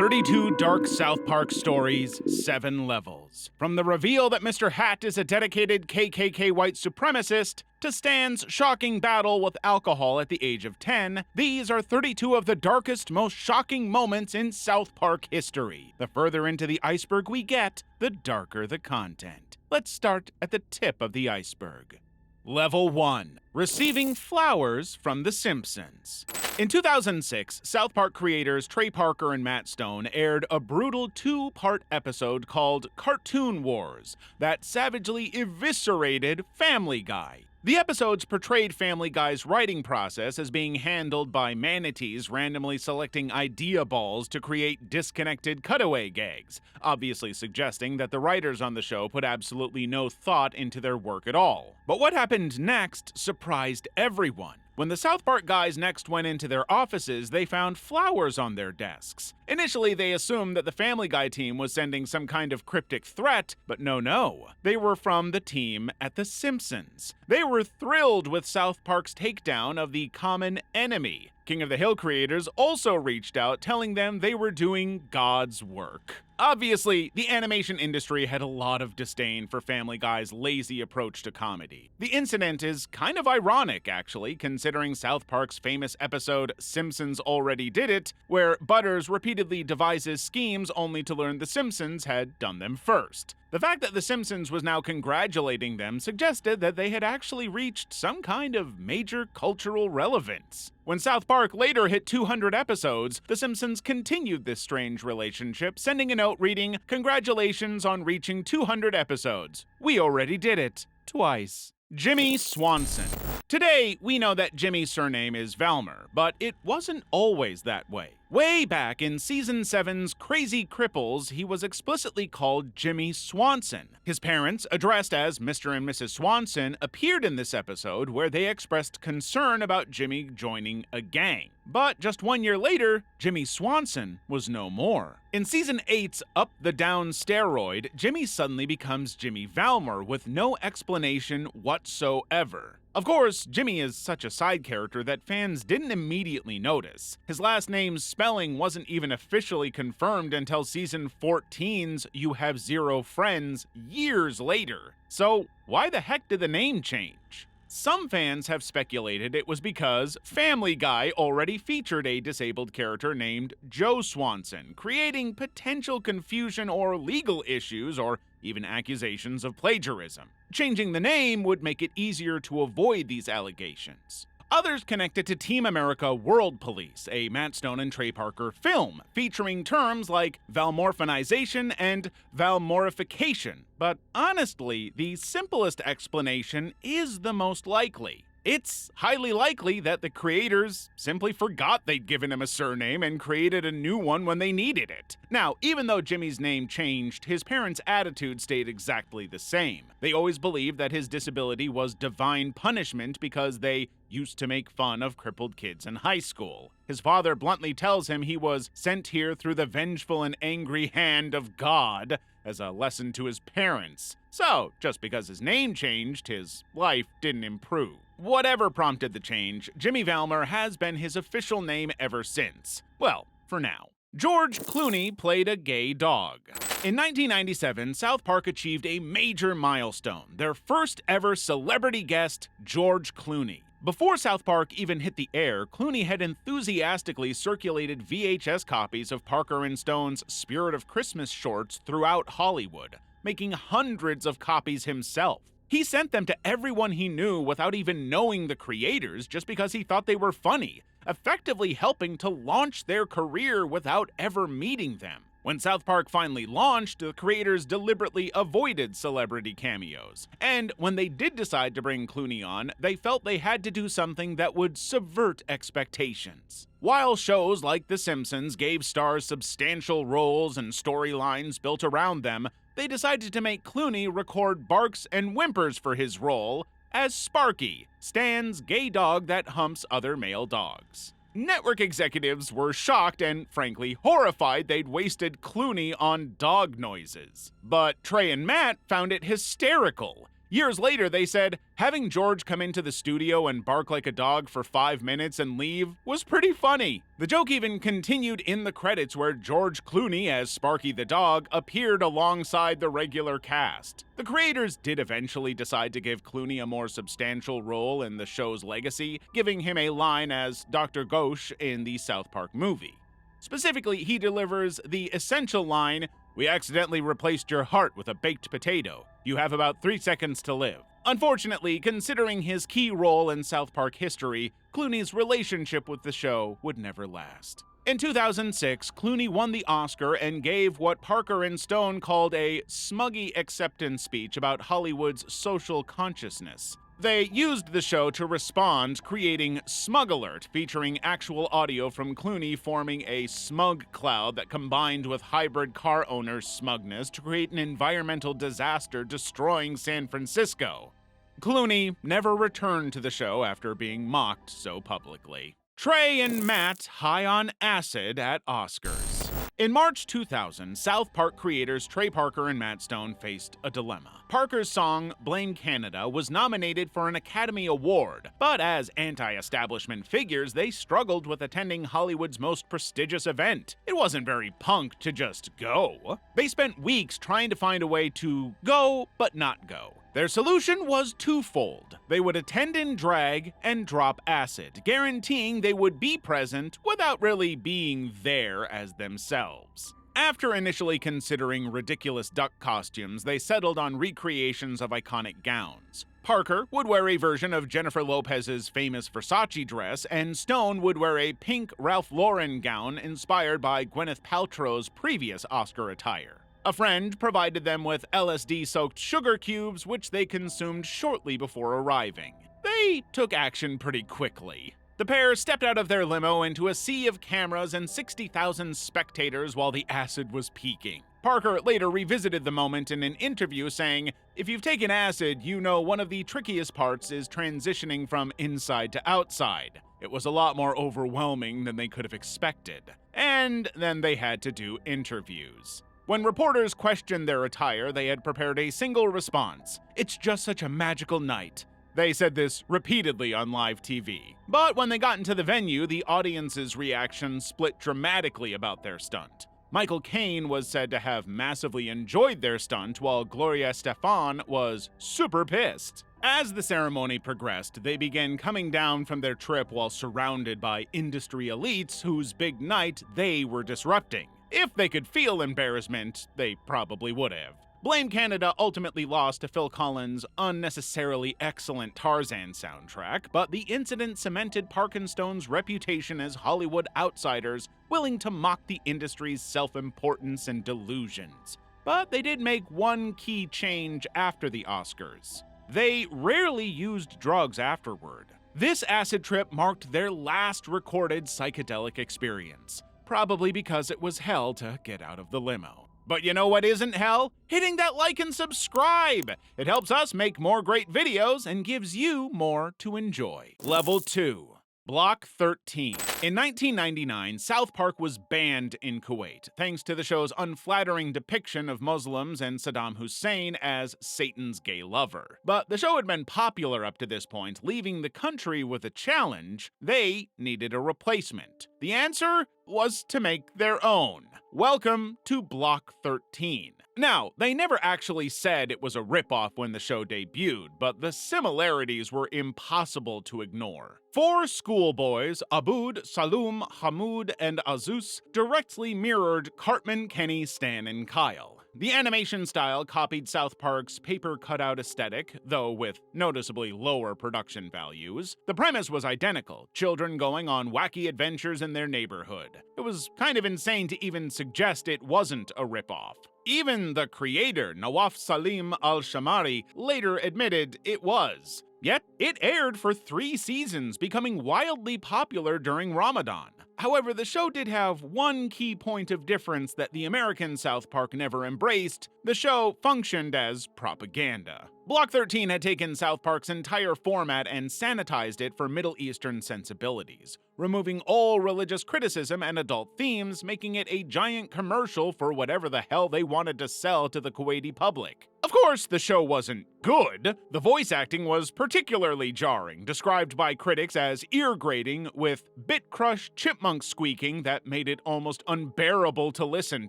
32 dark South Park stories, 7 levels. From the reveal that Mr. Hat is a dedicated KKK white supremacist, to Stan's shocking battle with alcohol at the age of 10, these are 32 of the darkest, most shocking moments in South Park history. The further into the iceberg we get, the darker the content. Let's start at the tip of the iceberg. Level 1. Receiving flowers from The Simpsons. In 2006, South Park creators Trey Parker and Matt Stone aired a brutal 2-part episode called Cartoon Wars that savagely eviscerated Family Guy. The episodes portrayed Family Guy's writing process as being handled by manatees randomly selecting idea balls to create disconnected cutaway gags, obviously suggesting that the writers on the show put absolutely no thought into their work at all. But what happened next surprised everyone. When the South Park guys next went into their offices, they found flowers on their desks. Initially, they assumed that the Family Guy team was sending some kind of cryptic threat, but no. They were from the team at The Simpsons. They were thrilled with South Park's takedown of the common enemy. King of the Hill creators also reached out, telling them they were doing God's work. Obviously, the animation industry had a lot of disdain for Family Guy's lazy approach to comedy. The incident is kind of ironic, actually, considering South Park's famous episode Simpsons Already Did It, where Butters repeatedly devises schemes only to learn The Simpsons had done them first. The fact that The Simpsons was now congratulating them suggested that they had actually reached some kind of major cultural relevance. When South Park later hit 200 episodes, The Simpsons continued this strange relationship, sending a note reading, "Congratulations on reaching 200 episodes. We already did it. Twice." Jimmy Swanson. Today, we know that Jimmy's surname is Valmer, but it wasn't always that way. Way back in Season 7's Crazy Cripples, he was explicitly called Jimmy Swanson. His parents, addressed as Mr. and Mrs. Swanson, appeared in this episode where they expressed concern about Jimmy joining a gang. But just 1 year later, Jimmy Swanson was no more. In Season 8's Up the Down Steroid, Jimmy suddenly becomes Jimmy Valmer with no explanation whatsoever. Of course, Jimmy is such a side character that fans didn't immediately notice. His last name's spelling wasn't even officially confirmed until Season 14's You Have Zero Friends years later. So why the heck did the name change? Some fans have speculated it was because Family Guy already featured a disabled character named Joe Swanson, creating potential confusion or legal issues or even accusations of plagiarism. Changing the name would make it easier to avoid these allegations. Others connect it to Team America World Police, a Matt Stone and Trey Parker film, featuring terms like Valmorphinization and Valmorification. But honestly, the simplest explanation is the most likely. It's highly likely that the creators simply forgot they'd given him a surname and created a new one when they needed it. Now, even though Jimmy's name changed, his parents' attitude stayed exactly the same. They always believed that his disability was divine punishment because they used to make fun of crippled kids in high school. His father bluntly tells him he was sent here through the vengeful and angry hand of God as a lesson to his parents. So, just because his name changed, his life didn't improve. Whatever prompted the change, Jimmy Valmer has been his official name ever since. Well, for now. George Clooney played a gay dog. In 1997, South Park achieved a major milestone, their first ever celebrity guest, George Clooney. Before South Park even hit the air, Clooney had enthusiastically circulated VHS copies of Parker and Stone's Spirit of Christmas shorts throughout Hollywood, making hundreds of copies himself. He sent them to everyone he knew without even knowing the creators just because he thought they were funny, effectively helping to launch their career without ever meeting them. When South Park finally launched, the creators deliberately avoided celebrity cameos. And when they did decide to bring Clooney on, they felt they had to do something that would subvert expectations. While shows like The Simpsons gave stars substantial roles and storylines built around them, they decided to make Clooney record barks and whimpers for his role as Sparky, Stan's gay dog that humps other male dogs. Network executives were shocked and, frankly, horrified they'd wasted Clooney on dog noises. But Trey and Matt found it hysterical. Years later, they said, having George come into the studio and bark like a dog for 5 minutes and leave was pretty funny. The joke even continued in the credits where George Clooney as Sparky the dog appeared alongside the regular cast. The creators did eventually decide to give Clooney a more substantial role in the show's legacy, giving him a line as Dr. Ghosh in the South Park movie. Specifically, he delivers the essential line, "We accidentally replaced your heart with a baked potato. You have about 3 seconds to live." Unfortunately, considering his key role in South Park history, Clooney's relationship with the show would never last. In 2006, Clooney won the Oscar and gave what Parker and Stone called a smuggy acceptance speech about Hollywood's social consciousness. They used the show to respond, creating Smug Alert, featuring actual audio from Clooney forming a smug cloud that combined with hybrid car owners' smugness to create an environmental disaster destroying San Francisco. Clooney never returned to the show after being mocked so publicly. Trey and Matt high on acid at Oscars. In March 2000, South Park creators Trey Parker and Matt Stone faced a dilemma. Parker's song, Blame Canada, was nominated for an Academy Award, but as anti-establishment figures, they struggled with attending Hollywood's most prestigious event. It wasn't very punk to just go. They spent weeks trying to find a way to go, but not go. Their solution was twofold. They would attend in drag and drop acid, guaranteeing they would be present without really being there as themselves. After initially considering ridiculous duck costumes, they settled on recreations of iconic gowns. Parker would wear a version of Jennifer Lopez's famous Versace dress, and Stone would wear a pink Ralph Lauren gown inspired by Gwyneth Paltrow's previous Oscar attire. A friend provided them with LSD-soaked sugar cubes, which they consumed shortly before arriving. They took action pretty quickly. The pair stepped out of their limo into a sea of cameras and 60,000 spectators while the acid was peaking. Parker later revisited the moment in an interview saying, "If you've taken acid, you know one of the trickiest parts is transitioning from inside to outside. It was a lot more overwhelming than they could have expected." And then they had to do interviews. When reporters questioned their attire, they had prepared a single response: "It's just such a magical night." They said this repeatedly on live TV. But when they got into the venue, the audience's reaction split dramatically about their stunt. Michael Caine was said to have massively enjoyed their stunt, while Gloria Estefan was super pissed. As the ceremony progressed, they began coming down from their trip while surrounded by industry elites whose big night they were disrupting. If they could feel embarrassment, they probably would have. Blame Canada ultimately lost to Phil Collins' unnecessarily excellent Tarzan soundtrack, but the incident cemented Park and Stone's reputation as Hollywood outsiders willing to mock the industry's self-importance and delusions. But they did make one key change after the Oscars. They rarely used drugs afterward. This acid trip marked their last recorded psychedelic experience, probably because it was hell to get out of the limo. But you know what isn't hell? Hitting that like and subscribe! It helps us make more great videos and gives you more to enjoy. Level 2. Block 13. In 1999, South Park was banned in Kuwait, thanks to the show's unflattering depiction of Muslims and Saddam Hussein as Satan's gay lover. But the show had been popular up to this point, leaving the country with a challenge. They needed a replacement. The answer was to make their own. Welcome to Block 13. Now, they never actually said it was a ripoff when the show debuted, but the similarities were impossible to ignore. 4 schoolboys, Abood, Saloom, Hamoud, and Azus, directly mirrored Cartman, Kenny, Stan, and Kyle. The animation style copied South Park's paper cutout aesthetic, though with noticeably lower production values. The premise was identical, children going on wacky adventures in their neighborhood. It was kind of insane to even suggest it wasn't a ripoff. Even the creator, Nawaf Salim al-Shamari, later admitted it was. Yet, it aired for 3 seasons, becoming wildly popular during Ramadan. However, the show did have one key point of difference that the American South Park never embraced. The show functioned as propaganda. Block 13 had taken South Park's entire format and sanitized it for Middle Eastern sensibilities, removing all religious criticism and adult themes, making it a giant commercial for whatever the hell they wanted to sell to the Kuwaiti public. Of course, the show wasn't good. The voice acting was particularly jarring, described by critics as ear-grating, with bit-crush chipmunk squeaking that made it almost unbearable to listen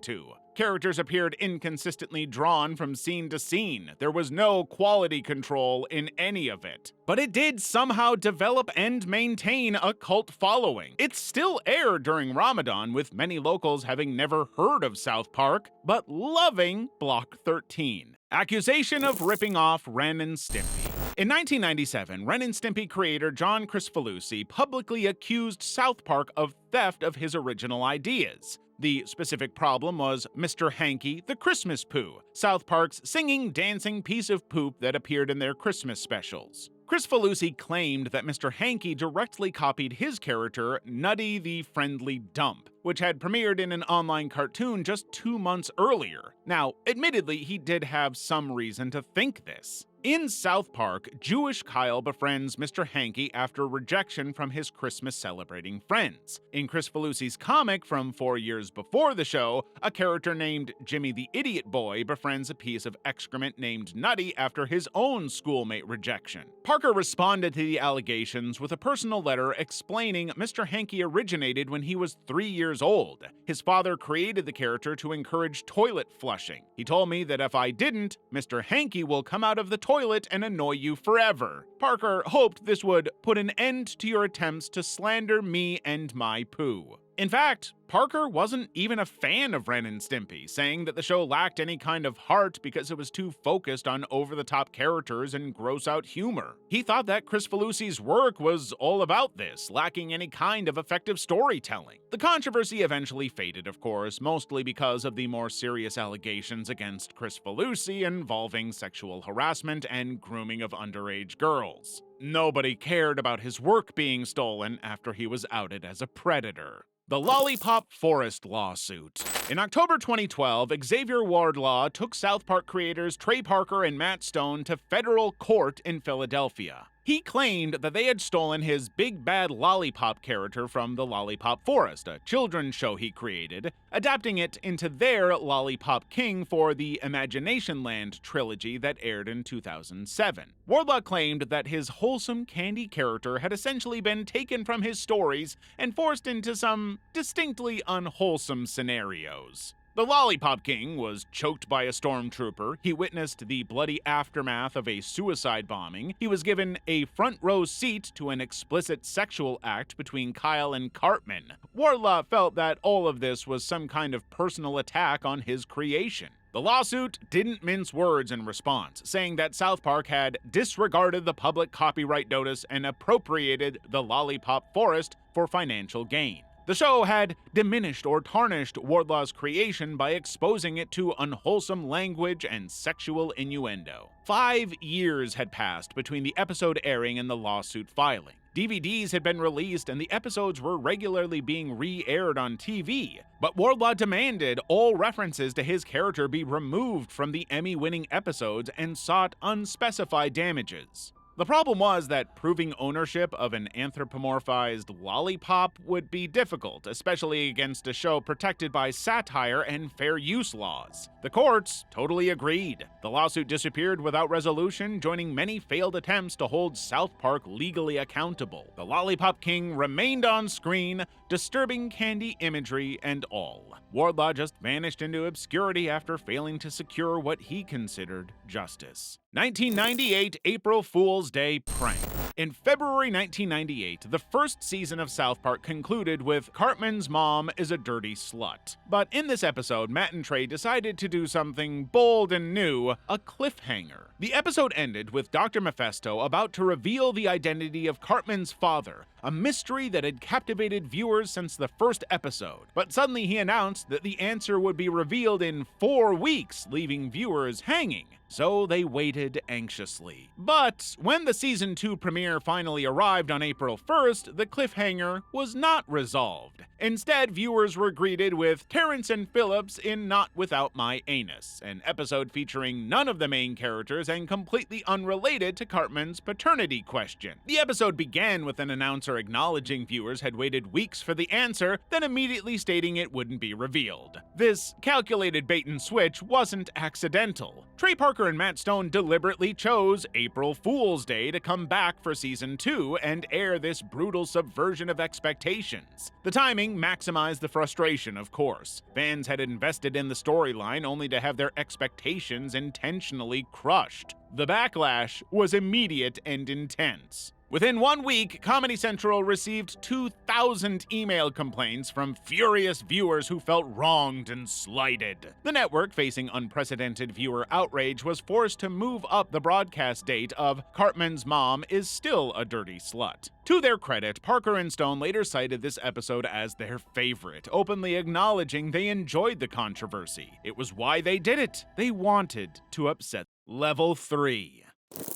to. Characters appeared inconsistently drawn from scene to scene. There was no quality control in any of it. But it did somehow develop and maintain a cult following. It still aired during Ramadan, with many locals having never heard of South Park, but loving Block 13. Accusation of ripping off Ren and Stimpy. In 1997, Ren and Stimpy creator John Kricfalusi publicly accused South Park of theft of his original ideas. The specific problem was Mr. Hanky the Christmas Poo, South Park's singing, dancing piece of poop that appeared in their Christmas specials. Kricfalusi claimed that Mr. Hanky directly copied his character, Nutty the Friendly Dump, which had premiered in an online cartoon just 2 months earlier. Now, admittedly, he did have some reason to think this. In South Park, Jewish Kyle befriends Mr. Hanky after rejection from his Christmas-celebrating friends. In Kricfalusi's comic from 4 years before the show, a character named Jimmy the Idiot Boy befriends a piece of excrement named Nutty after his own schoolmate rejection. Parker responded to the allegations with a personal letter explaining Mr. Hanky originated when he was 3 years old. His father created the character to encourage toilet flushing. He told me that if I didn't, Mr. Hanky will come out of the toilet and annoy you forever. Parker hoped this would put an end to your attempts to slander me and my poo. In fact, Parker wasn't even a fan of Ren and Stimpy, saying that the show lacked any kind of heart because it was too focused on over-the-top characters and gross-out humor. He thought that Kricfalusi's work was all about this, lacking any kind of effective storytelling. The controversy eventually faded, of course, mostly because of the more serious allegations against Kricfalusi involving sexual harassment and grooming of underage girls. Nobody cared about his work being stolen after he was outed as a predator. The Lollipop Forest lawsuit. In October 2012, Xavier Wardlaw took South Park creators Trey Parker and Matt Stone to federal court in Philadelphia. He claimed that they had stolen his Big Bad Lollipop character from the Lollipop Forest, a children's show he created, adapting it into their Lollipop King for the Imagination Land trilogy that aired in 2007. Wardlaw claimed that his wholesome candy character had essentially been taken from his stories and forced into some distinctly unwholesome scenarios. The Lollipop King was choked by a stormtrooper, he witnessed the bloody aftermath of a suicide bombing, he was given a front row seat to an explicit sexual act between Kyle and Cartman. Wardlaw felt that all of this was some kind of personal attack on his creation. The lawsuit didn't mince words in response, saying that South Park had disregarded the public copyright notice and appropriated the Lollipop Forest for financial gain. The show had diminished or tarnished Wardlaw's creation by exposing it to unwholesome language and sexual innuendo. 5 years had passed between the episode airing and the lawsuit filing. DVDs had been released and the episodes were regularly being re-aired on TV, but Wardlaw demanded all references to his character be removed from the Emmy-winning episodes and sought unspecified damages. The problem was that proving ownership of an anthropomorphized lollipop would be difficult, especially against a show protected by satire and fair use laws. The courts totally agreed. The lawsuit disappeared without resolution, joining many failed attempts to hold South Park legally accountable. The Lollipop King remained on screen, disturbing candy imagery and all. Wardlaw just vanished into obscurity after failing to secure what he considered justice. 1998 April Fool's Day prank. In February 1998, the first season of South Park concluded with Cartman's mom is a dirty slut. But in this episode, Matt and Trey decided to do something bold and new, a cliffhanger. The episode ended with Dr. Mephisto about to reveal the identity of Cartman's father, a mystery that had captivated viewers since the first episode. But suddenly he announced that the answer would be revealed in 4 weeks, leaving viewers hanging. so they waited anxiously. But when the Season 2 premiere finally arrived on April 1st, the cliffhanger was not resolved. Instead, viewers were greeted with Terrence and Phillips in Not Without My Anus, an episode featuring none of the main characters and completely unrelated to Cartman's paternity question. The episode began with an announcer acknowledging viewers had waited weeks for the answer, then immediately stating it wouldn't be revealed. This calculated bait and switch wasn't accidental. Trey Parker and Matt Stone deliberately chose April Fool's Day to come back for Season 2 and air this brutal subversion of expectations. The timing maximized the frustration, of course. Fans had invested in the storyline only to have their expectations intentionally crushed. The backlash was immediate and intense. Within 1 week, Comedy Central received 2,000 email complaints from furious viewers who felt wronged and slighted. The network, facing unprecedented viewer outrage, was forced to move up the broadcast date of Cartman's Mom is Still a Dirty Slut. To their credit, Parker and Stone later cited this episode as their favorite, openly acknowledging they enjoyed the controversy. It was why they did it. They wanted to upset. Level 3.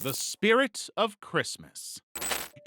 The Spirit of Christmas.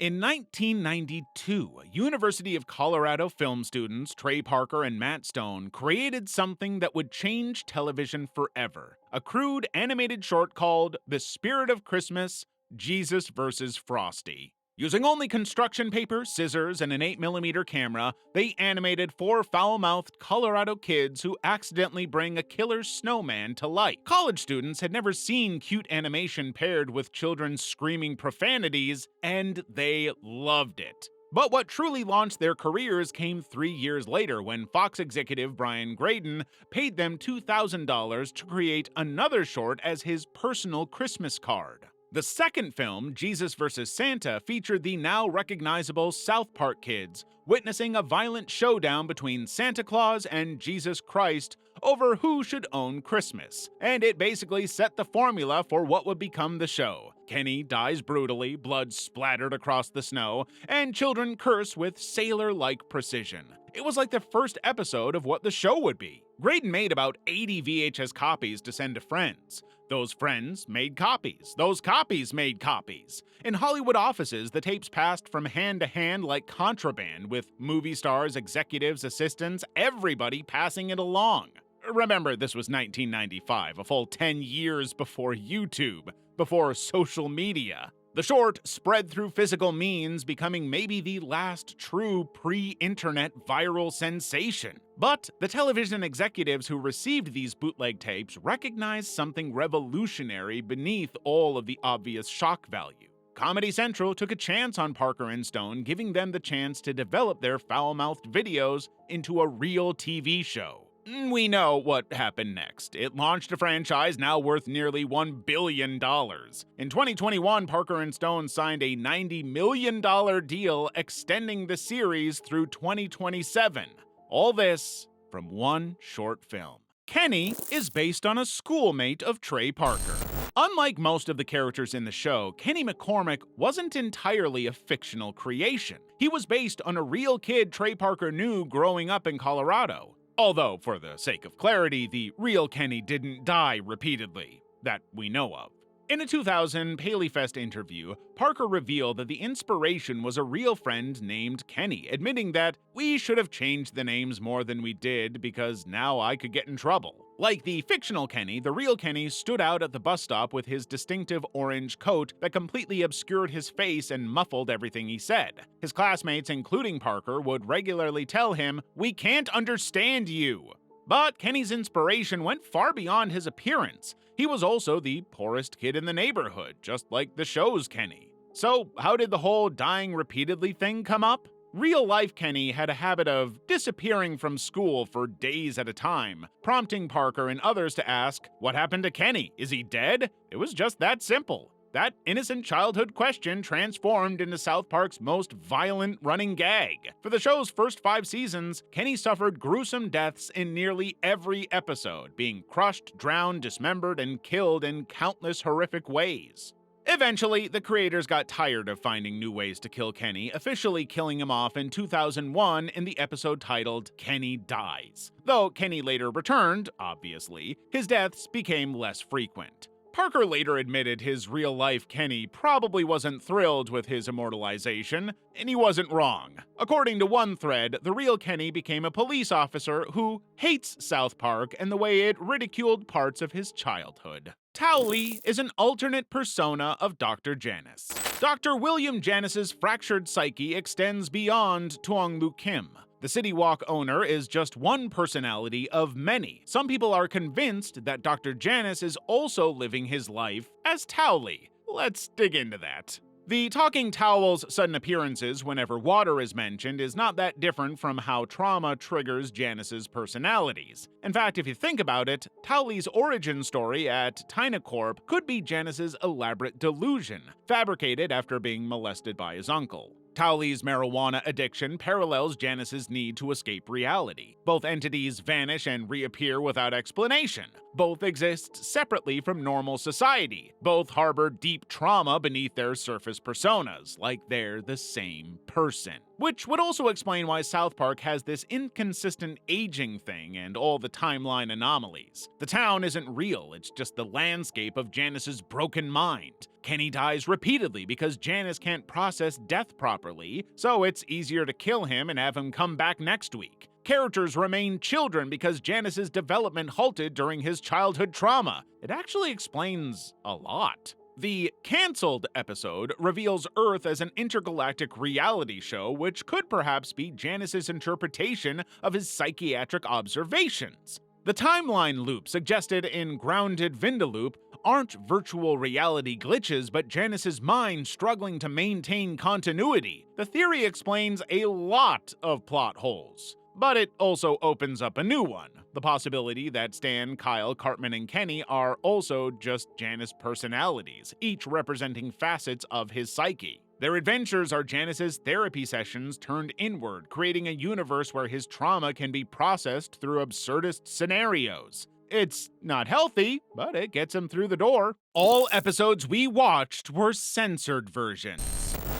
In 1992, University of Colorado film students Trey Parker and Matt Stone created something that would change television forever. A crude animated short called The Spirit of Christmas, Jesus vs. Frosty. Using only construction paper, scissors, and an 8mm camera, they animated 4 foul-mouthed Colorado kids who accidentally bring a killer snowman to life. College students had never seen cute animation paired with children screaming profanities, and they loved it. But what truly launched their careers came 3 years later when Fox executive Brian Graydon paid them $2,000 to create another short as his personal Christmas card. The second film, Jesus vs. Santa, featured the now recognizable South Park kids witnessing a violent showdown between Santa Claus and Jesus Christ over who should own Christmas, and it basically set the formula for what would become the show. Kenny dies brutally, blood splattered across the snow, and children curse with sailor-like precision. It was like the first episode of what the show would be. Graydon made about 80 VHS copies to send to friends. Those friends made copies. Those copies made copies. In Hollywood offices, the tapes passed from hand to hand like contraband, with movie stars, executives, assistants, everybody passing it along. Remember, this was 1995, a full 10 years before YouTube, before social media. The short spread through physical means, becoming maybe the last true pre-internet viral sensation. But the television executives who received these bootleg tapes recognized something revolutionary beneath all of the obvious shock value. Comedy Central took a chance on Parker and Stone, giving them the chance to develop their foul-mouthed videos into a real TV show. We know what happened next. It launched a franchise now worth nearly $1 billion. In 2021, Parker and Stone signed a $90 million deal extending the series through 2027. All this from one short film. Kenny is based on a schoolmate of Trey Parker. Unlike most of the characters in the show, Kenny McCormick wasn't entirely a fictional creation. He was based on a real kid Trey Parker knew growing up in Colorado. Although, for the sake of clarity, the real Kenny didn't die repeatedly, that we know of. In a 2000 PaleyFest interview, Parker revealed that the inspiration was a real friend named Kenny, admitting that we should have changed the names more than we did because now I could get in trouble. Like the fictional Kenny, the real Kenny stood out at the bus stop with his distinctive orange coat that completely obscured his face and muffled everything he said. His classmates, including Parker, would regularly tell him, "We can't understand you." But Kenny's inspiration went far beyond his appearance. He was also the poorest kid in the neighborhood, just like the show's Kenny. So how did the whole dying repeatedly thing come up? Real-life Kenny had a habit of disappearing from school for days at a time, prompting Parker and others to ask, what happened to Kenny? Is he dead? It was just that simple. That innocent childhood question transformed into South Park's most violent running gag. For the show's first 5 seasons, Kenny suffered gruesome deaths in nearly every episode, being crushed, drowned, dismembered, and killed in countless horrific ways. Eventually, the creators got tired of finding new ways to kill Kenny, officially killing him off in 2001 in the episode titled Kenny Dies. Though Kenny later returned, obviously, his deaths became less frequent. Parker later admitted his real-life Kenny probably wasn't thrilled with his immortalization, and he wasn't wrong. According to one thread, the real Kenny became a police officer who hates South Park and the way it ridiculed parts of his childhood. Towley is an alternate persona of Dr. Janice. Dr. William Janice's fractured psyche extends beyond Tuong Lu Kim. The City Walk owner is just one personality of many. Some people are convinced that Dr. Janice is also living his life as Towley. Let's dig into that. The talking towel's sudden appearances whenever water is mentioned is not that different from how trauma triggers Janice's personalities. In fact, if you think about it, Towley's origin story at Tynacorp could be Janice's elaborate delusion, fabricated after being molested by his uncle. Towley's marijuana addiction parallels Janice's need to escape reality. Both entities vanish and reappear without explanation. Both exist separately from normal society. Both harbor deep trauma beneath their surface personas, like they're the same person. Which would also explain why South Park has this inconsistent aging thing and all the timeline anomalies. The town isn't real, it's just the landscape of Janice's broken mind. Kenny dies repeatedly because Janice can't process death properly, so it's easier to kill him and have him come back next week. Characters remain children because Janice's development halted during his childhood trauma. It actually explains a lot. The cancelled episode reveals Earth as an intergalactic reality show, which could perhaps be Janice's interpretation of his psychiatric observations. The timeline loop suggested in Grounded Vindaloop aren't virtual reality glitches, but Janice's mind struggling to maintain continuity. The theory explains a lot of plot holes. But it also opens up a new one, the possibility that Stan, Kyle, Cartman, and Kenny are also just Janice personalities, each representing facets of his psyche. Their adventures are Janice's therapy sessions turned inward, creating a universe where his trauma can be processed through absurdist scenarios. It's not healthy, but it gets him through the door. All episodes we watched were censored versions.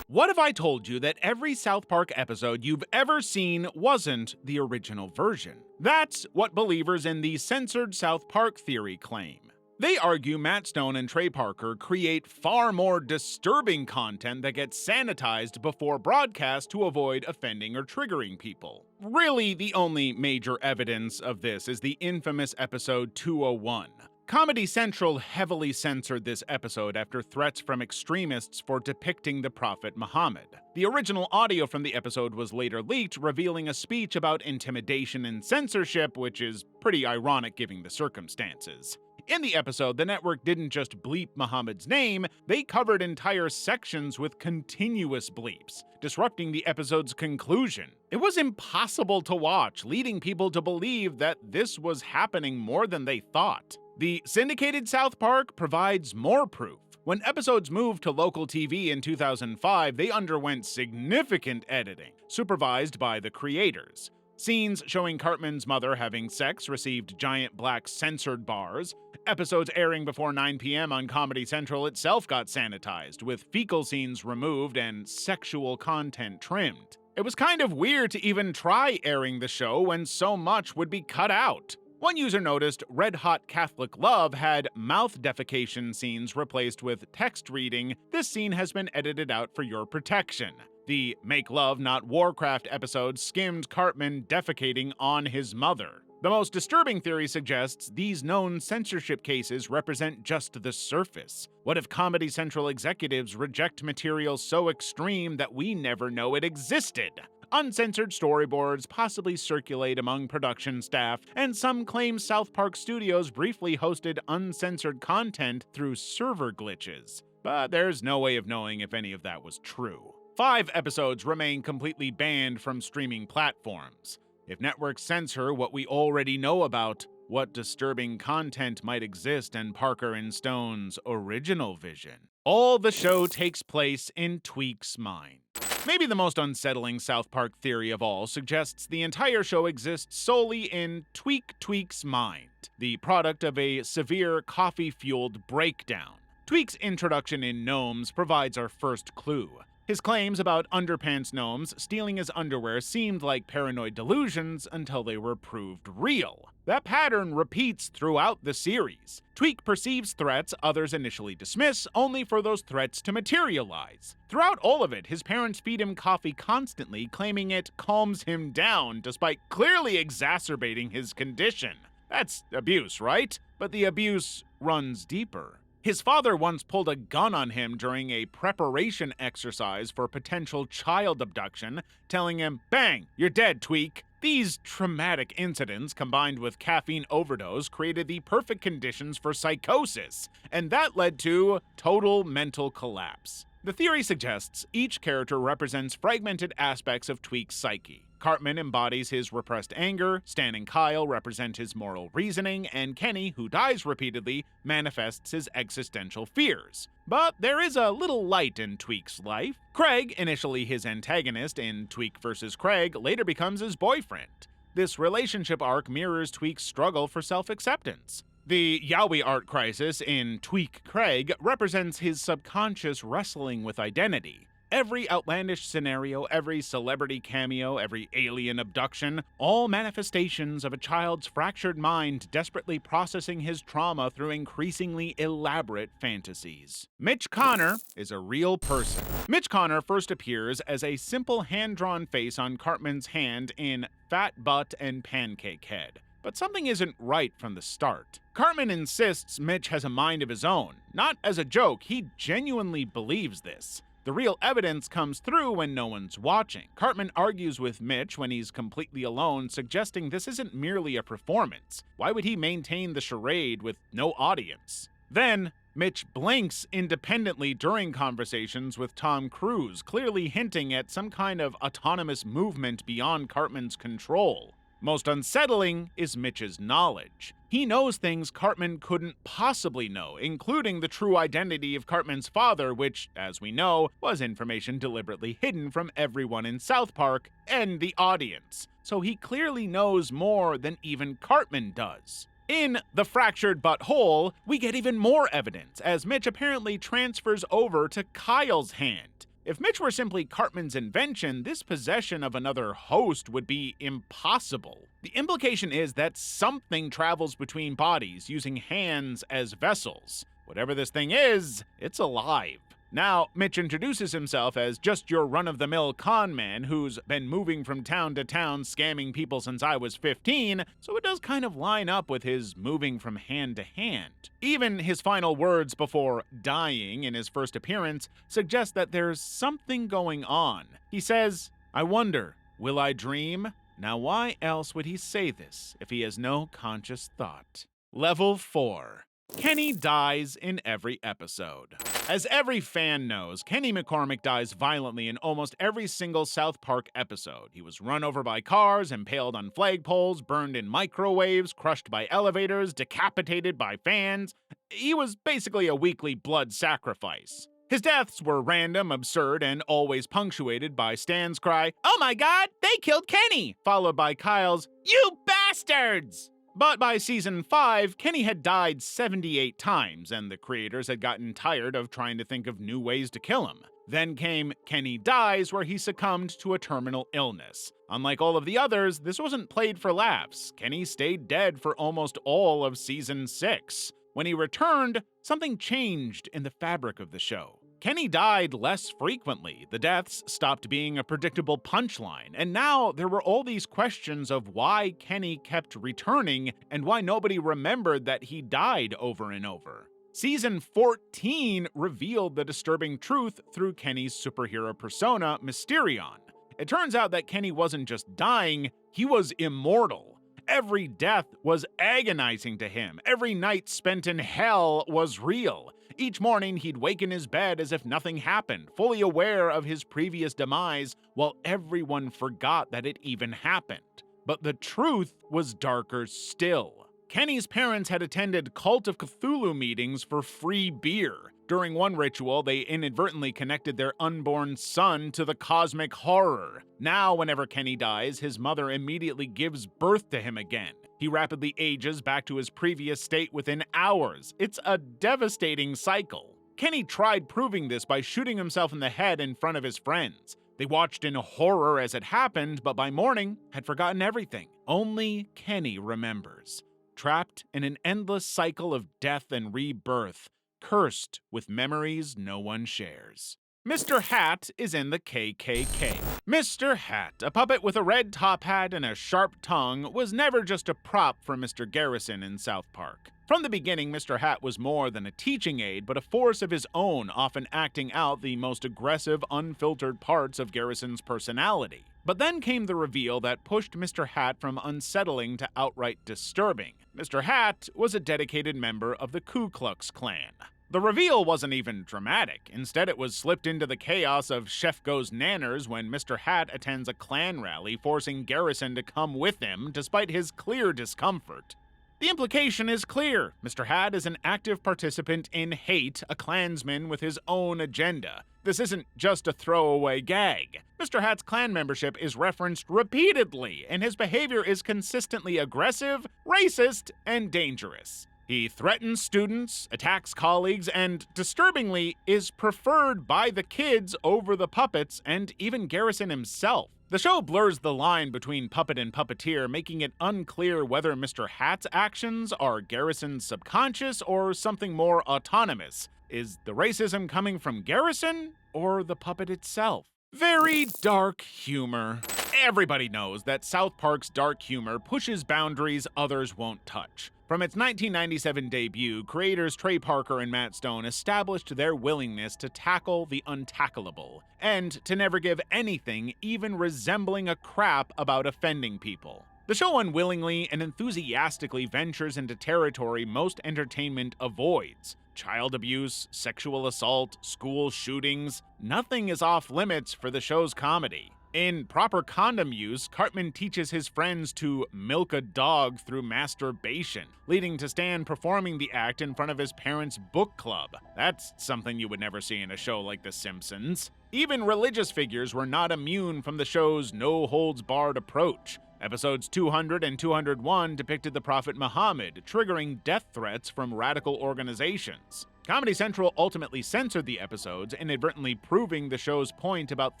What if I told you that every South Park episode you've ever seen wasn't the original version? That's what believers in the censored South Park theory claim. They argue Matt Stone and Trey Parker create far more disturbing content that gets sanitized before broadcast to avoid offending or triggering people. Really, the only major evidence of this is the infamous episode 201. Comedy Central heavily censored this episode after threats from extremists for depicting the Prophet Muhammad. The original audio from the episode was later leaked, revealing a speech about intimidation and censorship, which is pretty ironic given the circumstances. In the episode, the network didn't just bleep Muhammad's name, they covered entire sections with continuous bleeps, disrupting the episode's conclusion. It was impossible to watch, leading people to believe that this was happening more than they thought. The syndicated South Park provides more proof. When episodes moved to local TV in 2005, they underwent significant editing, supervised by the creators. Scenes showing Cartman's mother having sex received giant black censored bars. Episodes airing before 9 p.m. on Comedy Central itself got sanitized, with fecal scenes removed and sexual content trimmed. It was kind of weird to even try airing the show when so much would be cut out. One user noticed Red Hot Catholic Love had mouth defecation scenes replaced with text reading, "This scene has been edited out for your protection." The Make Love Not Warcraft episode skimmed Cartman defecating on his mother. The most disturbing theory suggests these known censorship cases represent just the surface. What if Comedy Central executives reject material so extreme that we never know it existed? Uncensored storyboards possibly circulate among production staff, and some claim South Park Studios briefly hosted uncensored content through server glitches. But there's no way of knowing if any of that was true. 5 episodes remain completely banned from streaming platforms. If networks censor what we already know about, what disturbing content might exist in Parker and Stone's original vision? All the show takes place in Tweek's mind. Maybe the most unsettling South Park theory of all suggests the entire show exists solely in Tweek's mind, the product of a severe coffee-fueled breakdown. Tweek's introduction in Gnomes provides our first clue. His claims about underpants gnomes stealing his underwear seemed like paranoid delusions until they were proved real. That pattern repeats throughout the series. Tweek perceives threats others initially dismiss, only for those threats to materialize. Throughout all of it, his parents feed him coffee constantly, claiming it calms him down, despite clearly exacerbating his condition. That's abuse, right? But the abuse runs deeper. His father once pulled a gun on him during a preparation exercise for potential child abduction, telling him, "Bang, you're dead, Tweek." These traumatic incidents, combined with caffeine overdose, created the perfect conditions for psychosis, and that led to total mental collapse. The theory suggests each character represents fragmented aspects of Tweek's psyche. Cartman embodies his repressed anger, Stan and Kyle represent his moral reasoning, and Kenny, who dies repeatedly, manifests his existential fears. But there is a little light in Tweek's life. Craig, initially his antagonist in Tweek vs. Craig, later becomes his boyfriend. This relationship arc mirrors Tweek's struggle for self-acceptance. The Yowie art crisis in Tweek Craig represents his subconscious wrestling with identity. Every outlandish scenario, every celebrity cameo, every alien abduction, all manifestations of a child's fractured mind desperately processing his trauma through increasingly elaborate fantasies. Mitch Connor is a real person. Mitch Connor first appears as a simple hand-drawn face on Cartman's hand in Fat Butt and Pancake Head. But something isn't right from the start. Cartman insists Mitch has a mind of his own. Not as a joke, he genuinely believes this. The real evidence comes through when no one's watching. Cartman argues with Mitch when he's completely alone, suggesting this isn't merely a performance. Why would he maintain the charade with no audience? Then, Mitch blinks independently during conversations with Tom Cruise, clearly hinting at some kind of autonomous movement beyond Cartman's control. Most unsettling is Mitch's knowledge. He knows things Cartman couldn't possibly know, including the true identity of Cartman's father, which, as we know, was information deliberately hidden from everyone in South Park and the audience. So he clearly knows more than even Cartman does. In The Fractured But Whole, we get even more evidence, as Mitch apparently transfers over to Kyle's hand. If Mitch were simply Cartman's invention, this possession of another host would be impossible. The implication is that something travels between bodies using hands as vessels. Whatever this thing is, it's alive. Now, Mitch introduces himself as just your run-of-the-mill con man who's been moving from town to town scamming people since I was 15, so it does kind of line up with his moving from hand to hand. Even his final words before dying in his first appearance suggest that there's something going on. He says, "I wonder, will I dream?" Now why else would he say this if he has no conscious thought? Level 4. Kenny dies in every episode. As every fan knows, Kenny McCormick dies violently in almost every single South Park episode. He was run over by cars, impaled on flagpoles, burned in microwaves, crushed by elevators, decapitated by fans. He was basically a weekly blood sacrifice. His deaths were random, absurd, and always punctuated by Stan's cry, "Oh my god, they killed Kenny!" followed by Kyle's, "You bastards!" But by season 5, Kenny had died 78 times, and the creators had gotten tired of trying to think of new ways to kill him. Then came Kenny Dies, where he succumbed to a terminal illness. Unlike all of the others, this wasn't played for laughs. Kenny stayed dead for almost all of season 6. When he returned, something changed in the fabric of the show. Kenny died less frequently, the deaths stopped being a predictable punchline, and now there were all these questions of why Kenny kept returning and why nobody remembered that he died over and over. Season 14 revealed the disturbing truth through Kenny's superhero persona, Mysterion. It turns out that Kenny wasn't just dying, he was immortal. Every death was agonizing to him. Every night spent in hell was real. Each morning, he'd wake in his bed as if nothing happened, fully aware of his previous demise, while everyone forgot that it even happened. But the truth was darker still. Kenny's parents had attended Cult of Cthulhu meetings for free beer. During one ritual, they inadvertently connected their unborn son to the cosmic horror. Now, whenever Kenny dies, his mother immediately gives birth to him again. He rapidly ages back to his previous state within hours. It's a devastating cycle. Kenny tried proving this by shooting himself in the head in front of his friends. They watched in horror as it happened, but by morning had forgotten everything. Only Kenny remembers, trapped in an endless cycle of death and rebirth, cursed with memories no one shares. Mr. Hat is in the KKK. Mr. Hat, a puppet with a red top hat and a sharp tongue, was never just a prop for Mr. Garrison in South Park. From the beginning, Mr. Hat was more than a teaching aid, but a force of his own, often acting out the most aggressive, unfiltered parts of Garrison's personality. But then came the reveal that pushed Mr. Hat from unsettling to outright disturbing. Mr. Hat was a dedicated member of the Ku Klux Klan. The reveal wasn't even dramatic. Instead, it was slipped into the chaos of Chef Goes Nanners when Mr. Hat attends a Klan rally, forcing Garrison to come with him despite his clear discomfort. The implication is clear. Mr. Hat is an active participant in hate, a Klansman with his own agenda. This isn't just a throwaway gag. Mr. Hat's Klan membership is referenced repeatedly, and his behavior is consistently aggressive, racist, and dangerous. He threatens students, attacks colleagues, and, disturbingly, is preferred by the kids over the puppets and even Garrison himself. The show blurs the line between puppet and puppeteer, making it unclear whether Mr. Hat's actions are Garrison's subconscious or something more autonomous. Is the racism coming from Garrison or the puppet itself? Very dark humor. Everybody knows that South Park's dark humor pushes boundaries others won't touch. From its 1997 debut, creators Trey Parker and Matt Stone established their willingness to tackle the untackleable, and to never give anything even resembling a crap about offending people. The show unwillingly and enthusiastically ventures into territory most entertainment avoids. Child abuse, sexual assault, school shootings, nothing is off limits for the show's comedy. In Proper Condom Use, Cartman teaches his friends to milk a dog through masturbation, leading to Stan performing the act in front of his parents' book club. That's something you would never see in a show like The Simpsons. Even religious figures were not immune from the show's no-holds-barred approach. Episodes 200 and 201 depicted the Prophet Muhammad, triggering death threats from radical organizations. Comedy Central ultimately censored the episodes, inadvertently proving the show's point about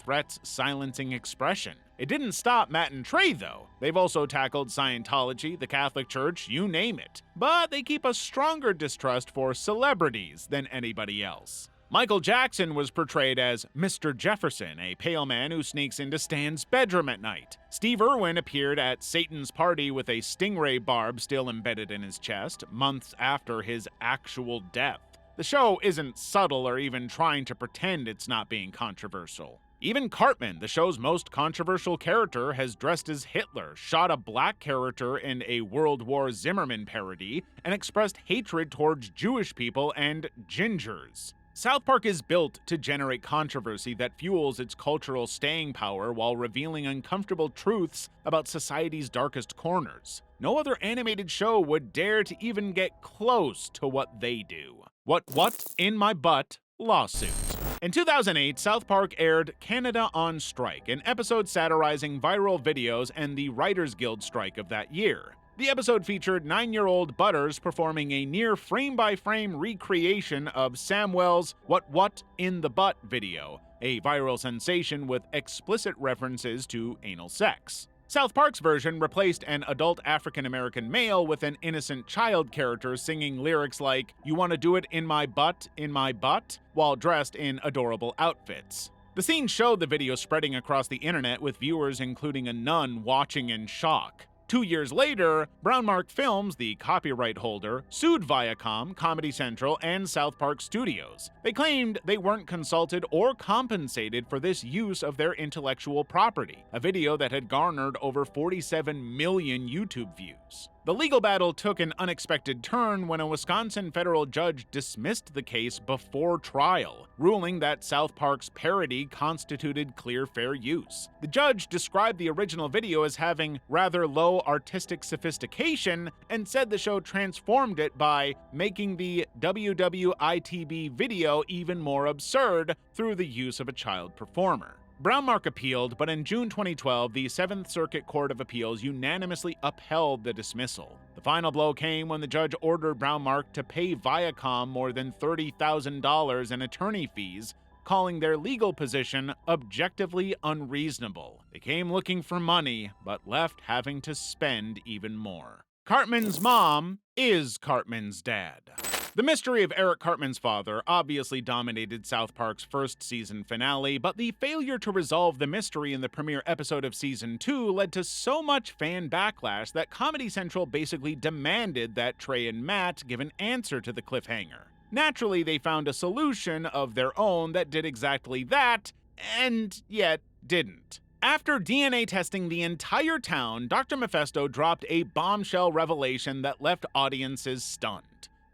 threats silencing expression. It didn't stop Matt and Trey, though. They've also tackled Scientology, the Catholic Church, you name it. But they keep a stronger distrust for celebrities than anybody else. Michael Jackson was portrayed as Mr. Jefferson, a pale man who sneaks into Stan's bedroom at night. Steve Irwin appeared at Satan's party with a stingray barb still embedded in his chest, months after his actual death. The show isn't subtle or even trying to pretend it's not being controversial. Even Cartman, the show's most controversial character, has dressed as Hitler, shot a black character in a World War Zimmerman parody, and expressed hatred towards Jewish people and gingers. South Park is built to generate controversy that fuels its cultural staying power while revealing uncomfortable truths about society's darkest corners. No other animated show would dare to even get close to what they do. What in my butt lawsuit. In 2008, South Park aired Canada on Strike, an episode satirizing viral videos and the Writers Guild strike of that year. The episode featured 9-year-old Butters performing a near frame-by-frame recreation of Samwell's What in the Butt video, a viral sensation with explicit references to anal sex. South Park's version replaced an adult African-American male with an innocent child character singing lyrics like, "You wanna do it in my butt, while dressed in adorable outfits. The scene showed the video spreading across the internet with viewers including a nun watching in shock. 2 years later, Brownmark Films, the copyright holder, sued Viacom, Comedy Central, and South Park Studios. They claimed they weren't consulted or compensated for this use of their intellectual property, a video that had garnered over 47 million YouTube views. The legal battle took an unexpected turn when a Wisconsin federal judge dismissed the case before trial, ruling that South Park's parody constituted clear fair use. The judge described the original video as having rather low artistic sophistication and said the show transformed it by making the WWITB video even more absurd through the use of a child performer. Brownmark appealed, but in June 2012, the 7th Circuit Court of Appeals unanimously upheld the dismissal. The final blow came when the judge ordered Brown Mark to pay Viacom more than $30,000 in attorney fees, calling their legal position objectively unreasonable. They came looking for money, but left having to spend even more. Cartman's mom is Cartman's dad. The mystery of Eric Cartman's father obviously dominated South Park's first season finale, but the failure to resolve the mystery in the premiere episode of Season 2 led to so much fan backlash that Comedy Central basically demanded that Trey and Matt give an answer to the cliffhanger. Naturally, they found a solution of their own that did exactly that, and yet didn't. After DNA testing the entire town, Dr. Mephisto dropped a bombshell revelation that left audiences stunned.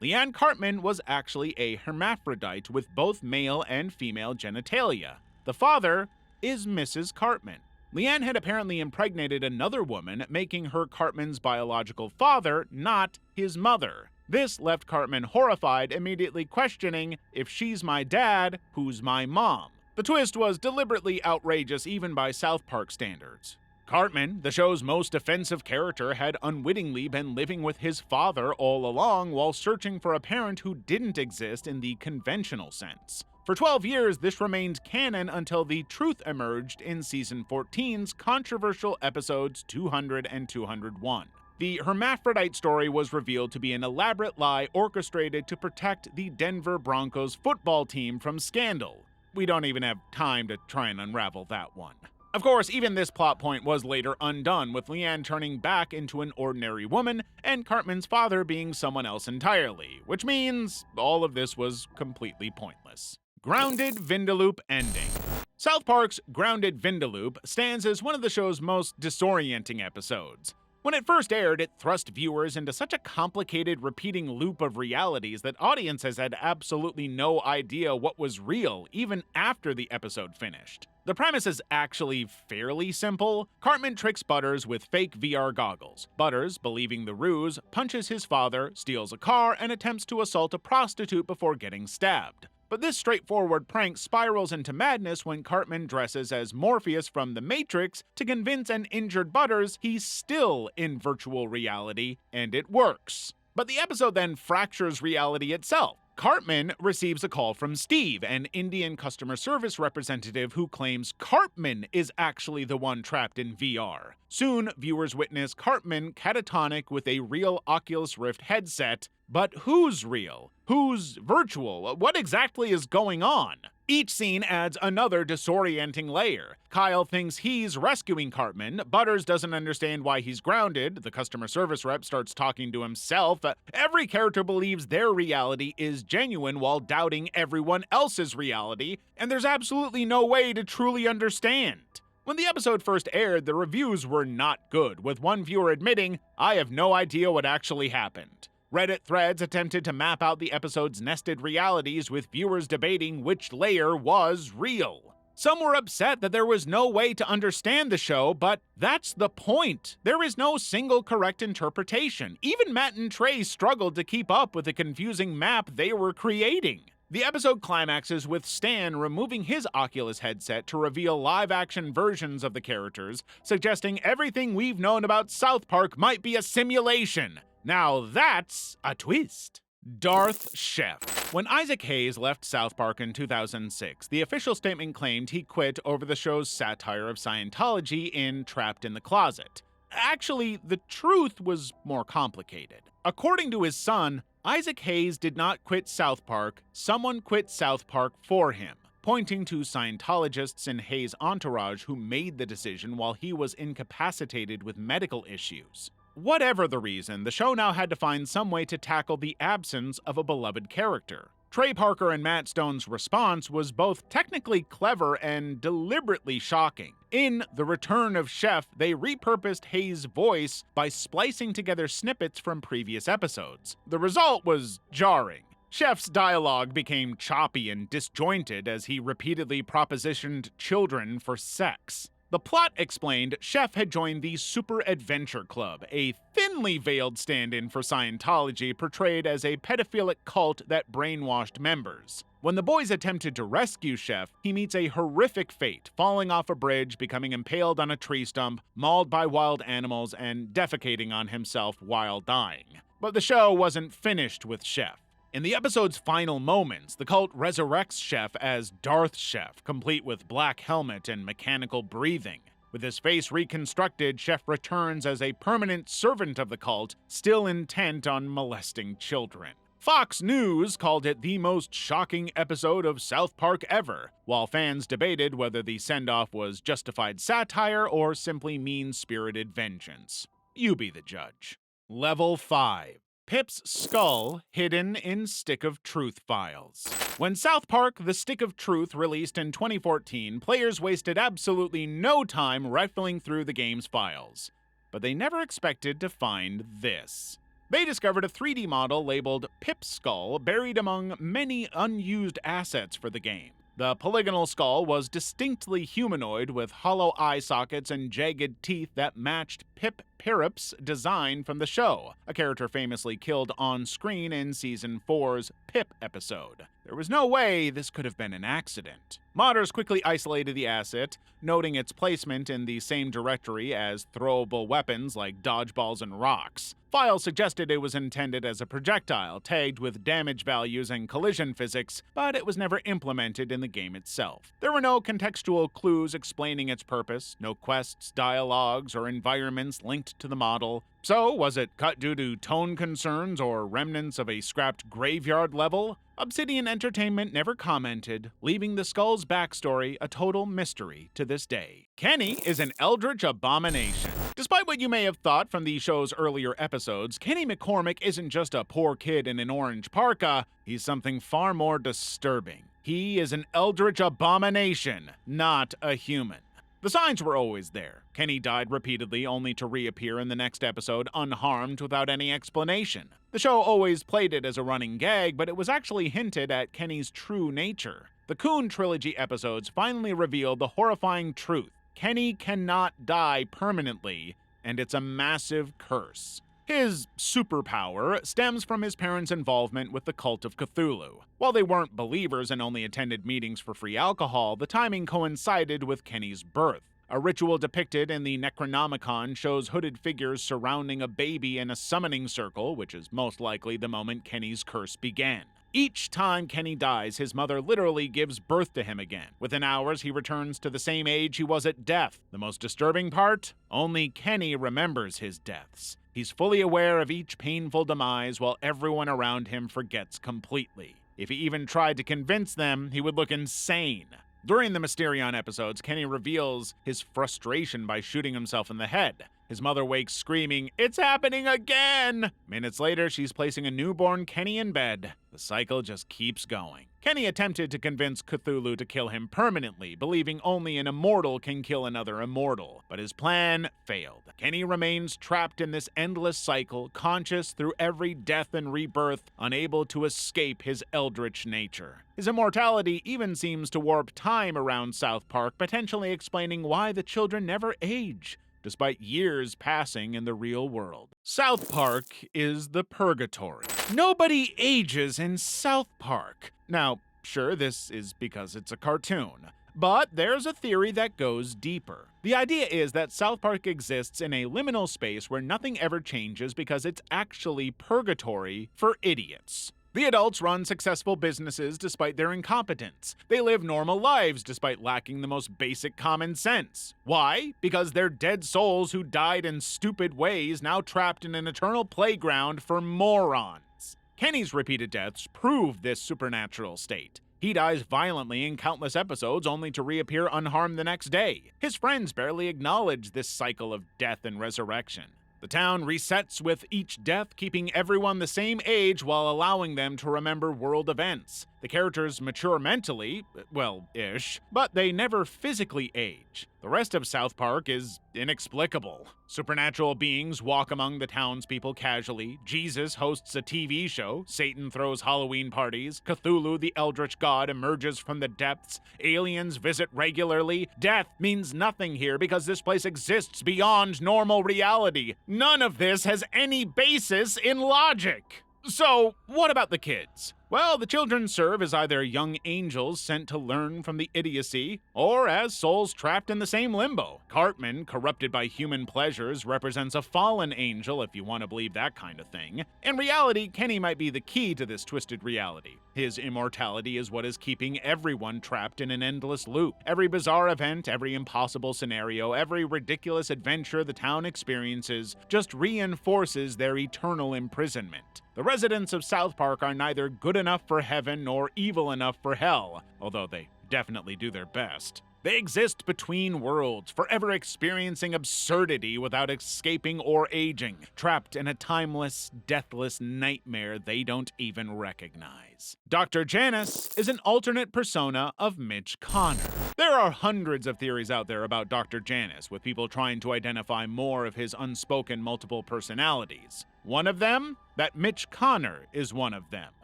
Leanne Cartman was actually a hermaphrodite with both male and female genitalia. The father is Mrs. Cartman. Leanne had apparently impregnated another woman, making her Cartman's biological father, not his mother. This left Cartman horrified, immediately questioning, if she's my dad, who's my mom? The twist was deliberately outrageous even by South Park standards. Cartman, the show's most offensive character, had unwittingly been living with his father all along while searching for a parent who didn't exist in the conventional sense. For 12 years, this remained canon until the truth emerged in Season 14's controversial episodes 200 and 201. The hermaphrodite story was revealed to be an elaborate lie orchestrated to protect the Denver Broncos football team from scandal. We don't even have time to try and unravel that one. Of course, even this plot point was later undone, with Leanne turning back into an ordinary woman and Cartman's father being someone else entirely, which means all of this was completely pointless. Grounded Vindaloop ending. South Park's Grounded Vindaloop stands as one of the show's most disorienting episodes. When it first aired, it thrust viewers into such a complicated, repeating loop of realities that audiences had absolutely no idea what was real, even after the episode finished. The premise is actually fairly simple. Cartman tricks Butters with fake VR goggles. Butters, believing the ruse, punches his father, steals a car, and attempts to assault a prostitute before getting stabbed. But this straightforward prank spirals into madness when Cartman dresses as Morpheus from The Matrix to convince an injured Butters he's still in virtual reality, and it works. But the episode then fractures reality itself. Cartman receives a call from Steve, an Indian customer service representative who claims Cartman is actually the one trapped in VR. Soon, viewers witness Cartman catatonic with a real Oculus Rift headset. But who's real? Who's virtual? What exactly is going on? Each scene adds another disorienting layer. Kyle thinks he's rescuing Cartman. Butters doesn't understand why he's grounded. The customer service rep starts talking to himself. Every character believes their reality is genuine while doubting everyone else's reality, and there's absolutely no way to truly understand. When the episode first aired, the reviews were not good, with one viewer admitting, "I have no idea what actually happened." Reddit threads attempted to map out the episode's nested realities, with viewers debating which layer was real. Some were upset that there was no way to understand the show, but that's the point. There is no single correct interpretation. Even Matt and Trey struggled to keep up with the confusing map they were creating. The episode climaxes with Stan removing his Oculus headset to reveal live-action versions of the characters, suggesting everything we've known about South Park might be a simulation. Now that's a twist. Darth Chef. When Isaac Hayes left South Park in 2006, the official statement claimed he quit over the show's satire of Scientology in Trapped in the Closet. Actually, the truth was more complicated. According to his son, Isaac Hayes did not quit South Park, someone quit South Park for him, pointing to Scientologists in Hayes' entourage who made the decision while he was incapacitated with medical issues. Whatever the reason, the show now had to find some way to tackle the absence of a beloved character. Trey Parker and Matt Stone's response was both technically clever and deliberately shocking. In The Return of Chef, they repurposed Hayes' voice by splicing together snippets from previous episodes. The result was jarring. Chef's dialogue became choppy and disjointed as he repeatedly propositioned children for sex. The plot explained Chef had joined the Super Adventure Club, a thinly veiled stand-in for Scientology portrayed as a pedophilic cult that brainwashed members. When the boys attempted to rescue Chef, he meets a horrific fate, falling off a bridge, becoming impaled on a tree stump, mauled by wild animals, and defecating on himself while dying. But the show wasn't finished with Chef. In the episode's final moments, the cult resurrects Chef as Darth Chef, complete with black helmet and mechanical breathing. With his face reconstructed, Chef returns as a permanent servant of the cult, still intent on molesting children. Fox News called it the most shocking episode of South Park ever, while fans debated whether the send-off was justified satire or simply mean-spirited vengeance. You be the judge. Level 5. Pip's skull hidden in Stick of Truth files. When South Park: The Stick of Truth released in 2014, players wasted absolutely no time rifling through the game's files. But they never expected to find this. They discovered a 3D model labeled Pip's skull buried among many unused assets for the game. The polygonal skull was distinctly humanoid with hollow eye sockets and jagged teeth that matched Pip Pirip's design from the show, a character famously killed on screen in Season 4's Pip episode. There was no way this could have been an accident. Modders quickly isolated the asset, noting its placement in the same directory as throwable weapons like dodgeballs and rocks. Files suggested it was intended as a projectile, tagged with damage values and collision physics, but it was never implemented in the game itself. There were no contextual clues explaining its purpose, no quests, dialogues, or environments linked to the model. So, was it cut due to tone concerns or remnants of a scrapped graveyard level? Obsidian Entertainment never commented, leaving the skull's backstory a total mystery to this day. Kenny is an eldritch abomination. Despite what you may have thought from the show's earlier episodes, Kenny McCormick isn't just a poor kid in an orange parka, he's something far more disturbing. He is an eldritch abomination, not a human. The signs were always there. Kenny died repeatedly only to reappear in the next episode unharmed without any explanation. The show always played it as a running gag, but it was actually hinted at Kenny's true nature. The Coon Trilogy episodes finally revealed the horrifying truth. Kenny cannot die permanently, and it's a massive curse. His superpower stems from his parents' involvement with the cult of Cthulhu. While they weren't believers and only attended meetings for free alcohol, the timing coincided with Kenny's birth. A ritual depicted in the Necronomicon shows hooded figures surrounding a baby in a summoning circle, which is most likely the moment Kenny's curse began. Each time Kenny dies, his mother literally gives birth to him again. Within hours, he returns to the same age he was at death. The most disturbing part? Only Kenny remembers his deaths. He's fully aware of each painful demise while everyone around him forgets completely. If he even tried to convince them, he would look insane. During the Mysterion episodes, Kenny reveals his frustration by shooting himself in the head. His mother wakes screaming, "It's happening again!" Minutes later, she's placing a newborn Kenny in bed. The cycle just keeps going. Kenny attempted to convince Cthulhu to kill him permanently, believing only an immortal can kill another immortal. But his plan failed. Kenny remains trapped in this endless cycle, conscious through every death and rebirth, unable to escape his eldritch nature. His immortality even seems to warp time around South Park, potentially explaining why the children never age, despite years passing in the real world. South Park is the purgatory. Nobody ages in South Park. Now, sure, this is because it's a cartoon, but there's a theory that goes deeper. The idea is that South Park exists in a liminal space where nothing ever changes because it's actually purgatory for idiots. The adults run successful businesses despite their incompetence. They live normal lives despite lacking the most basic common sense. Why? Because they're dead souls who died in stupid ways, now trapped in an eternal playground for morons. Kenny's repeated deaths prove this supernatural state. He dies violently in countless episodes only to reappear unharmed the next day. His friends barely acknowledge this cycle of death and resurrection. The town resets with each death, keeping everyone the same age while allowing them to remember world events. The characters mature mentally, well-ish, but they never physically age. The rest of South Park is inexplicable. Supernatural beings walk among the townspeople casually, Jesus hosts a TV show, Satan throws Halloween parties, Cthulhu the eldritch god emerges from the depths, aliens visit regularly. Death means nothing here because this place exists beyond normal reality. None of this has any basis in logic. So, what about the kids? Well, the children serve as either young angels sent to learn from the idiocy, or as souls trapped in the same limbo. Cartman, corrupted by human pleasures, represents a fallen angel, if you want to believe that kind of thing. In reality, Kenny might be the key to this twisted reality. His immortality is what is keeping everyone trapped in an endless loop. Every bizarre event, every impossible scenario, every ridiculous adventure the town experiences just reinforces their eternal imprisonment. The residents of South Park are neither good enough for heaven nor evil enough for hell, although they definitely do their best. They exist between worlds, forever experiencing absurdity without escaping or aging, trapped in a timeless, deathless nightmare they don't even recognize. Dr. Janice is an alternate persona of Mitch Connor. There are hundreds of theories out there about Dr. Janice, with people trying to identify more of his unspoken multiple personalities. One of them? That Mitch Connor is one of them.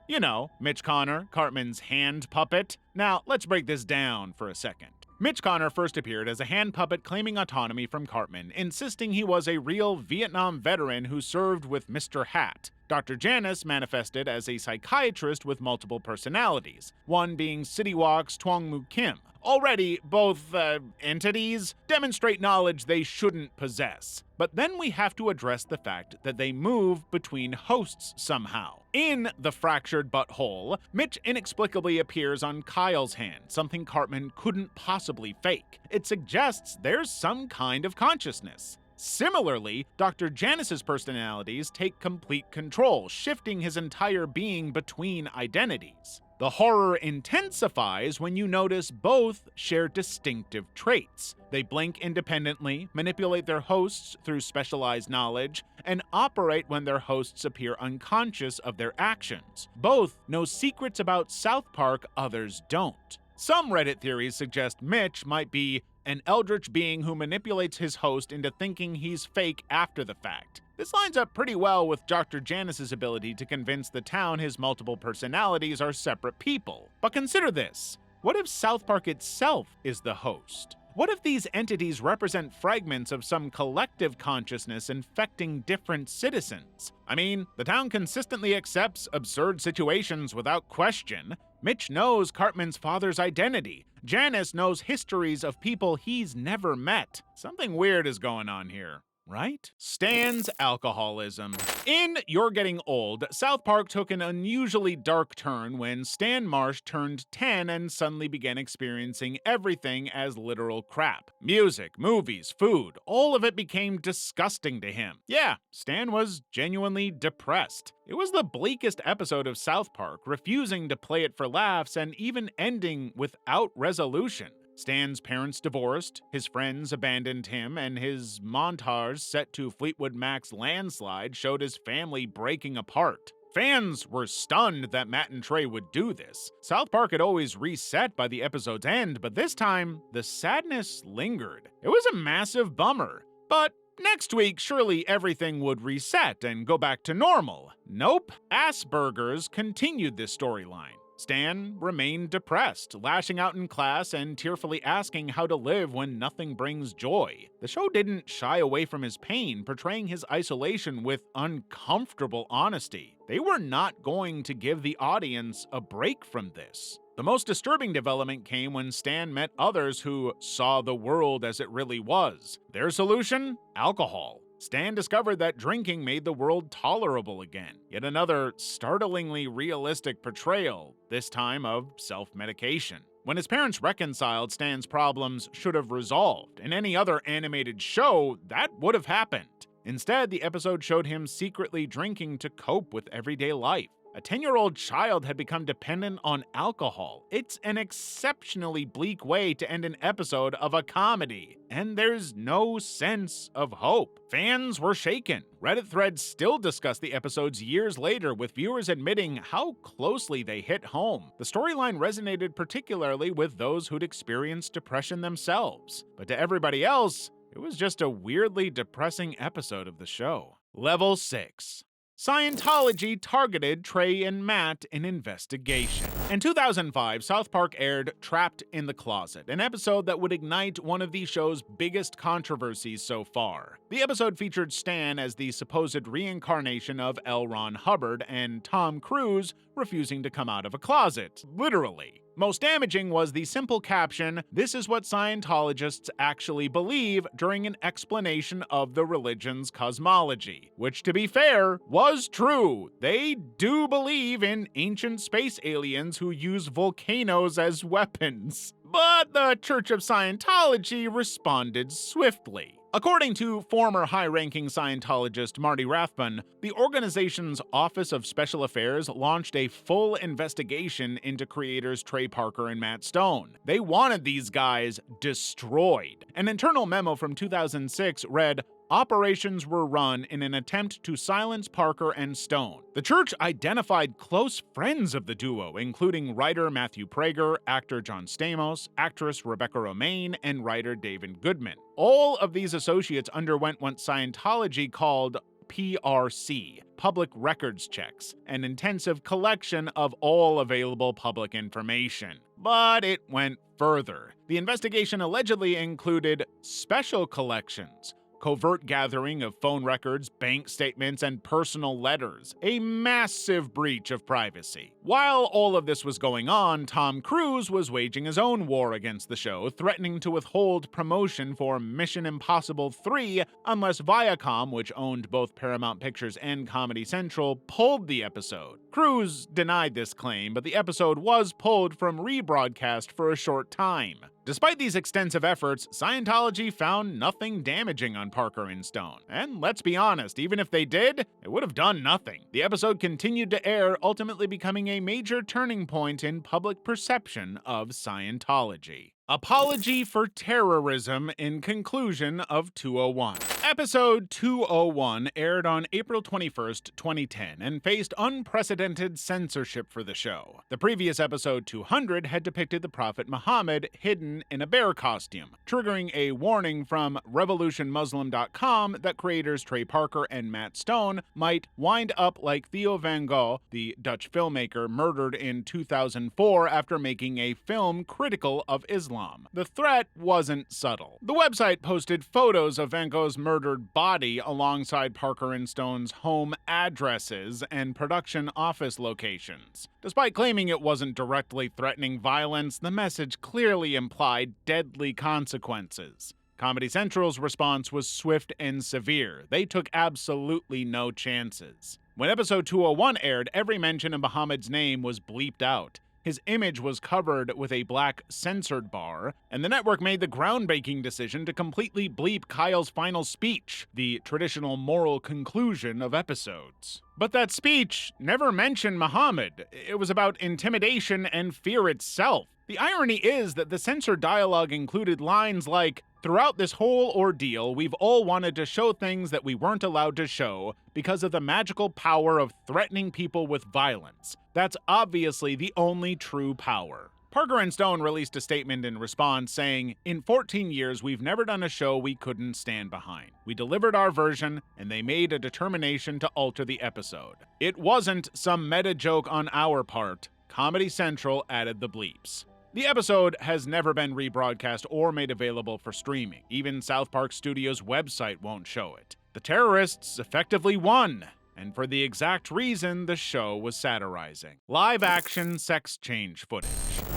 You know, Mitch Connor, Cartman's hand puppet. Now, let's break this down for a second. Mitch Connor first appeared as a hand puppet claiming autonomy from Cartman, insisting he was a real Vietnam veteran who served with Mr. Hat. Dr. Janice manifested as a psychiatrist with multiple personalities, one being City Walk's Twong Moo Kim. Already, both entities demonstrate knowledge they shouldn't possess. But then we have to address the fact that they move between hosts somehow. In The Fractured Butthole, Mitch inexplicably appears on Kyle's hand, something Cartman couldn't possibly fake. It suggests there's some kind of consciousness. Similarly, Dr. Janice's personalities take complete control, shifting his entire being between identities. The horror intensifies when you notice both share distinctive traits. They blink independently, manipulate their hosts through specialized knowledge, and operate when their hosts appear unconscious of their actions. Both know secrets about South Park others don't. Some Reddit theories suggest Mitch might be an eldritch being who manipulates his host into thinking he's fake after the fact. This lines up pretty well with Dr. Janice's ability to convince the town his multiple personalities are separate people. But consider this. What if South Park itself is the host? What if these entities represent fragments of some collective consciousness infecting different citizens? I mean, the town consistently accepts absurd situations without question. Mitch knows Cartman's father's identity. Janice knows histories of people he's never met. Something weird is going on here. Right? Stan's alcoholism. In You're Getting Old, South Park took an unusually dark turn when Stan Marsh turned 10 and suddenly began experiencing everything as literal crap. Music, movies, food, all of it became disgusting to him. Yeah, Stan was genuinely depressed. It was the bleakest episode of South Park, refusing to play it for laughs and even ending without resolution. Stan's parents divorced, his friends abandoned him, and his montage set to Fleetwood Mac's Landslide showed his family breaking apart. Fans were stunned that Matt and Trey would do this. South Park had always reset by the episode's end, but this time, the sadness lingered. It was a massive bummer. But next week, surely everything would reset and go back to normal. Nope. Asperger's continued this storyline. Stan remained depressed, lashing out in class and tearfully asking how to live when nothing brings joy. The show didn't shy away from his pain, portraying his isolation with uncomfortable honesty. They were not going to give the audience a break from this. The most disturbing development came when Stan met others who saw the world as it really was. Their solution? Alcohol. Stan discovered that drinking made the world tolerable again. Yet another startlingly realistic portrayal, this time of self-medication. When his parents reconciled, Stan's problems should have resolved. In any other animated show, that would have happened. Instead, the episode showed him secretly drinking to cope with everyday life. A 10-year-old child had become dependent on alcohol. It's an exceptionally bleak way to end an episode of a comedy, and there's no sense of hope. Fans were shaken. Reddit threads still discuss the episodes years later, with viewers admitting how closely they hit home. The storyline resonated particularly with those who'd experienced depression themselves, but to everybody else, it was just a weirdly depressing episode of the show. Level 6. Scientology targeted Trey and Matt in investigation. In 2005, South Park aired Trapped in the Closet, an episode that would ignite one of the show's biggest controversies so far. The episode featured Stan as the supposed reincarnation of L. Ron Hubbard and Tom Cruise refusing to come out of a closet, literally. Most damaging was the simple caption, "This is what Scientologists actually believe," during an explanation of the religion's cosmology, which, to be fair, was true. They do believe in ancient space aliens who use volcanoes as weapons. But the Church of Scientology responded swiftly. According to former high-ranking Scientologist Marty Rathbun, the organization's Office of Special Affairs launched a full investigation into creators Trey Parker and Matt Stone. They wanted these guys destroyed. An internal memo from 2006 read, "Operations were run in an attempt to silence Parker and Stone." The church identified close friends of the duo, including writer Matthew Prager, actor John Stamos, actress Rebecca Romaine, and writer David Goodman. All of these associates underwent what Scientology called PRC, public records checks, an intensive collection of all available public information. But it went further. The investigation allegedly included special collections, covert gathering of phone records, bank statements, and personal letters, a massive breach of privacy. While all of this was going on, Tom Cruise was waging his own war against the show, threatening to withhold promotion for Mission Impossible 3 unless Viacom, which owned both Paramount Pictures and Comedy Central, pulled the episode. Cruise denied this claim, but the episode was pulled from rebroadcast for a short time. Despite these extensive efforts, Scientology found nothing damaging on Parker and Stone. And let's be honest, even if they did, it would have done nothing. The episode continued to air, ultimately becoming a major turning point in public perception of Scientology. Apology for Terrorism in conclusion of 201. Episode 201 aired on April 21st, 2010, and faced unprecedented censorship for the show. The previous episode 200 had depicted the Prophet Muhammad hidden in a bear costume, triggering a warning from RevolutionMuslim.com that creators Trey Parker and Matt Stone might wind up like Theo van Gogh, the Dutch filmmaker murdered in 2004 after making a film critical of Islam. The threat wasn't subtle. The website posted photos of Van Gogh's murdered body alongside Parker and Stone's home addresses and production office locations. Despite claiming it wasn't directly threatening violence, the message clearly implied deadly consequences. Comedy Central's response was swift and severe. They took absolutely no chances. When episode 201 aired, every mention of Muhammad's name was bleeped out. His image was covered with a black censored bar, and the network made the groundbreaking decision to completely bleep Kyle's final speech, the traditional moral conclusion of episodes. But that speech never mentioned Muhammad. It was about intimidation and fear itself. The irony is that the censored dialogue included lines like, "Throughout this whole ordeal, we've all wanted to show things that we weren't allowed to show because of the magical power of threatening people with violence. That's obviously the only true power." Parker and Stone released a statement in response saying, "In 14 years, we've never done a show we couldn't stand behind. We delivered our version, and they made a determination to alter the episode. It wasn't some meta joke on our part. Comedy Central added the bleeps." The episode has never been rebroadcast or made available for streaming. Even South Park Studios' website won't show it. The terrorists effectively won, and for the exact reason the show was satirizing: live-action sex change footage.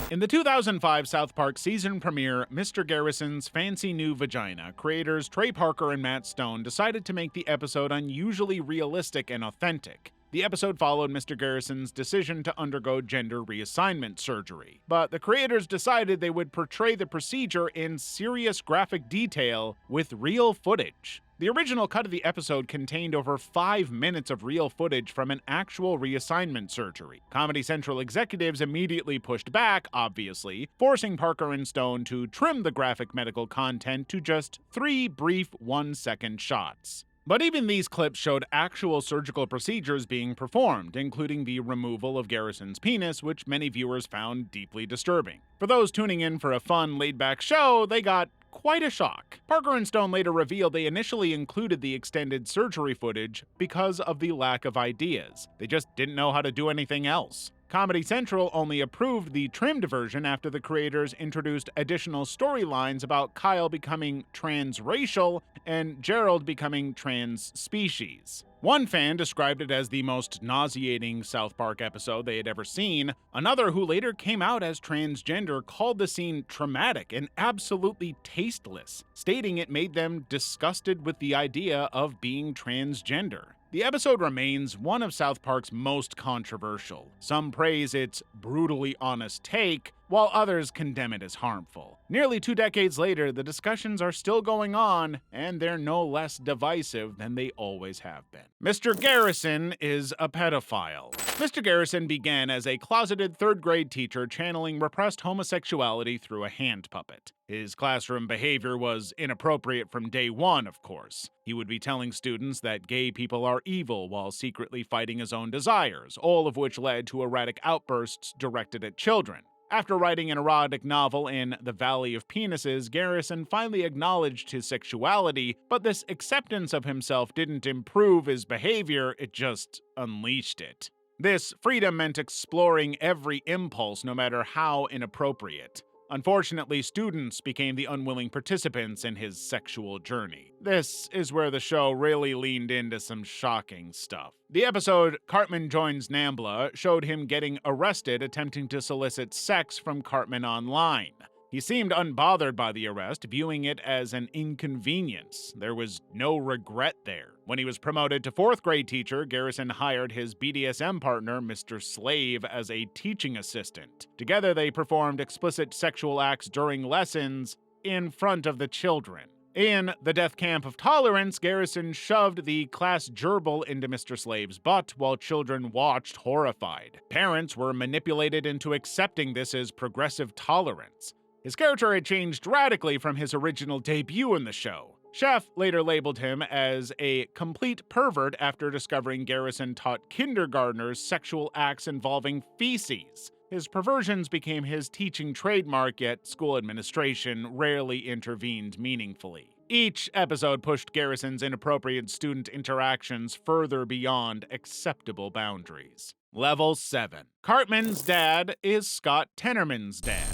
In the 2005 South Park season premiere, Mr. Garrison's Fancy New Vagina, creators Trey Parker and Matt Stone decided to make the episode unusually realistic and authentic. The episode followed Mr. Garrison's decision to undergo gender reassignment surgery, but the creators decided they would portray the procedure in serious graphic detail with real footage. The original cut of the episode contained over 5 minutes of real footage from an actual reassignment surgery. Comedy Central executives immediately pushed back, obviously, forcing Parker and Stone to trim the graphic medical content to just 3 brief 1-second shots. But even these clips showed actual surgical procedures being performed, including the removal of Garrison's penis, which many viewers found deeply disturbing. For those tuning in for a fun, laid-back show, they got quite a shock. Parker and Stone later revealed they initially included the extended surgery footage because of the lack of ideas. They just didn't know how to do anything else. Comedy Central only approved the trimmed version after the creators introduced additional storylines about Kyle becoming transracial and Gerald becoming trans-species. One fan described it as the most nauseating South Park episode they had ever seen. Another, who later came out as transgender, called the scene traumatic and absolutely tasteless, stating it made them disgusted with the idea of being transgender. The episode remains one of South Park's most controversial. Some praise its brutally honest take, while others condemn it as harmful. Nearly 2 decades later, the discussions are still going on, and they're no less divisive than they always have been. Mr. Garrison is a pedophile. Mr. Garrison began as a closeted 3rd-grade teacher channeling repressed homosexuality through a hand puppet. His classroom behavior was inappropriate from day one, of course. He would be telling students that gay people are evil while secretly fighting his own desires, all of which led to erratic outbursts directed at children. After writing an erotic novel in The Valley of Penises, Garrison finally acknowledged his sexuality, but this acceptance of himself didn't improve his behavior, it just unleashed it. This freedom meant exploring every impulse, no matter how inappropriate. Unfortunately, students became the unwilling participants in his sexual journey. This is where the show really leaned into some shocking stuff. The episode Cartman Joins Nambla showed him getting arrested attempting to solicit sex from Cartman online. He seemed unbothered by the arrest, viewing it as an inconvenience. There was no regret there. When he was promoted to 4th-grade teacher, Garrison hired his BDSM partner, Mr. Slave, as a teaching assistant. Together, they performed explicit sexual acts during lessons in front of the children. In the Death Camp of Tolerance, Garrison shoved the class gerbil into Mr. Slave's butt while children watched horrified. Parents were manipulated into accepting this as progressive tolerance. His character had changed radically from his original debut in the show. Chef later labeled him as a complete pervert after discovering Garrison taught kindergartners sexual acts involving feces. His perversions became his teaching trademark, yet school administration rarely intervened meaningfully. Each episode pushed Garrison's inappropriate student interactions further beyond acceptable boundaries. Level 7. Cartman's dad is Scott Tenorman's dad.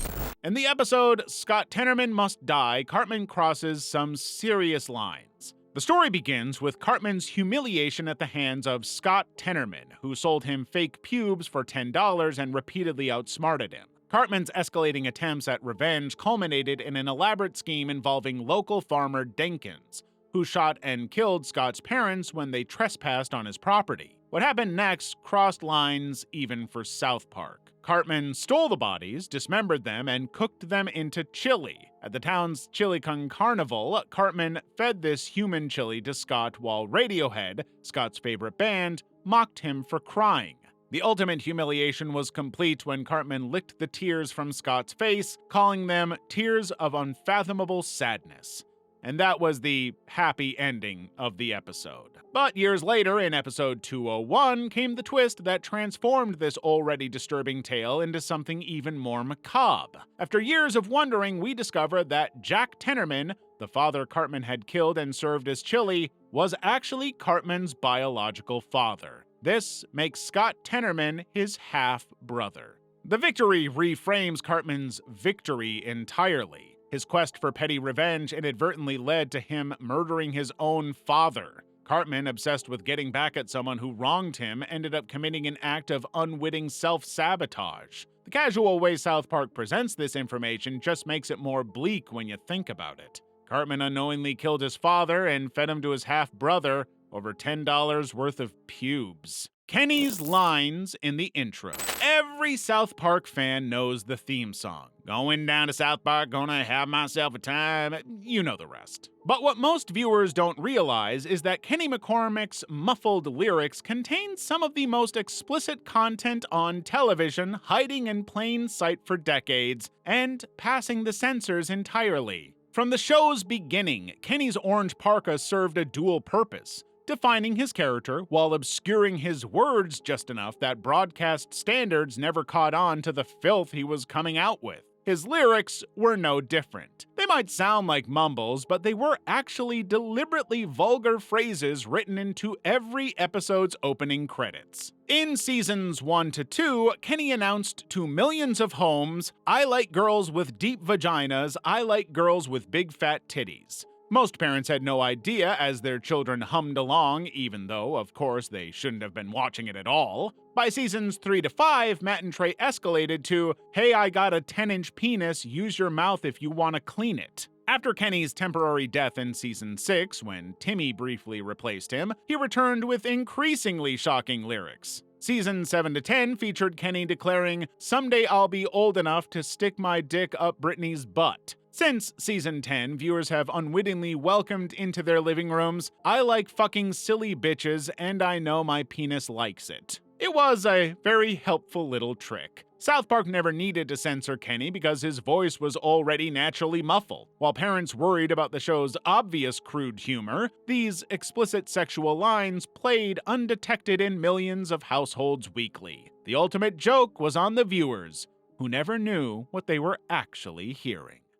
In the episode Scott Tenorman Must Die, Cartman crosses some serious lines. The story begins with Cartman's humiliation at the hands of Scott Tenorman, who sold him fake pubes for $10 and repeatedly outsmarted him. Cartman's escalating attempts at revenge culminated in an elaborate scheme involving local farmer Denkins, who shot and killed Scott's parents when they trespassed on his property. What happened next crossed lines even for South Park. Cartman stole the bodies, dismembered them, and cooked them into chili. At the town's Chili Con Carnival, Cartman fed this human chili to Scott while Radiohead, Scott's favorite band, mocked him for crying. The ultimate humiliation was complete when Cartman licked the tears from Scott's face, calling them tears of unfathomable sadness. And that was the happy ending of the episode. But years later, in episode 201, came the twist that transformed this already disturbing tale into something even more macabre. After years of wondering, we discovered that Jack Tenorman, the father Cartman had killed and served as chili, was actually Cartman's biological father. This makes Scott Tenorman his half-brother. The victory reframes Cartman's victory entirely. His quest for petty revenge inadvertently led to him murdering his own father. Cartman, obsessed with getting back at someone who wronged him, ended up committing an act of unwitting self-sabotage. The casual way South Park presents this information just makes it more bleak when you think about it. Cartman unknowingly killed his father and fed him to his half-brother over $10 worth of pubes. Kenny's lines in the intro. Every South Park fan knows the theme song. Going down to South Park, gonna have myself a time. You know the rest. But what most viewers don't realize is that Kenny McCormick's muffled lyrics contain some of the most explicit content on television, hiding in plain sight for decades, and passing the censors entirely. From the show's beginning, Kenny's orange parka served a dual purpose: defining his character while obscuring his words just enough that broadcast standards never caught on to the filth he was coming out with. His lyrics were no different. They might sound like mumbles, but they were actually deliberately vulgar phrases written into every episode's opening credits. In seasons 1 to 2, Kenny announced to millions of homes, "I like girls with deep vaginas, I like girls with big fat titties." Most parents had no idea as their children hummed along, even though, of course, they shouldn't have been watching it at all. By seasons 3 to 5, Matt and Trey escalated to, "Hey, I got a 10-inch penis, use your mouth if you want to clean it." After Kenny's temporary death in season 6, when Timmy briefly replaced him, he returned with increasingly shocking lyrics. Season 7 to 10 featured Kenny declaring, "Someday I'll be old enough to stick my dick up Britney's butt." Since season 10, viewers have unwittingly welcomed into their living rooms, "I like fucking silly bitches and I know my penis likes it." It was a very helpful little trick. South Park never needed to censor Kenny because his voice was already naturally muffled. While parents worried about the show's obvious crude humor, these explicit sexual lines played undetected in millions of households weekly. The ultimate joke was on the viewers, who never knew what they were actually hearing.